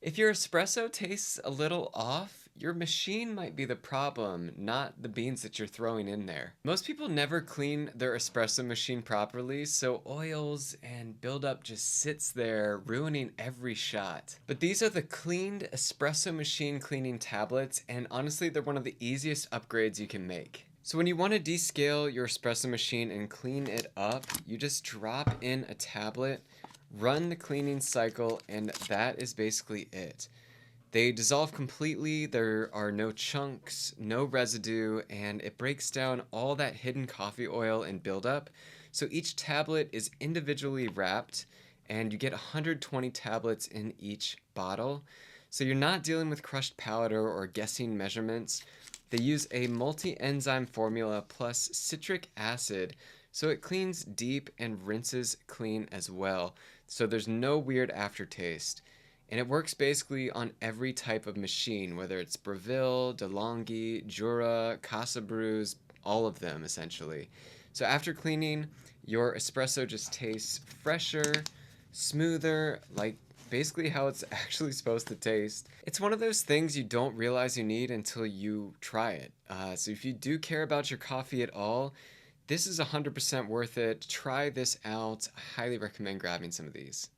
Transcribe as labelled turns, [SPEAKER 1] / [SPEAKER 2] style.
[SPEAKER 1] If your espresso tastes a little off, your machine might be the problem, not the beans that you're throwing in there. Most people never clean their espresso machine properly, so oils and buildup just sits there, ruining every shot. But these are the CLYND espresso machine cleaning tablets, and honestly, they're one of the easiest upgrades you can make. So when you want to descale your espresso machine and clean it up, you just drop in a tablet, run the cleaning cycle, and that is basically it. They dissolve completely, there are no chunks, no residue, and it breaks down all that hidden coffee oil and buildup. So each tablet is individually wrapped, and you get 120 tablets in each bottle. So you're not dealing with crushed powder or guessing measurements. They use a multi-enzyme formula plus citric acid, so it cleans deep and rinses clean as well. So there's no weird aftertaste. And it works basically on every type of machine, whether it's Breville, Delonghi, Jura, Casa Brews, all of them essentially. So after cleaning, your espresso just tastes fresher, smoother, like basically how it's actually supposed to taste. It's one of those things you don't realize you need until you try it. So if you do care about your coffee at all, this is 100% worth it. Try this out. I highly recommend grabbing some of these.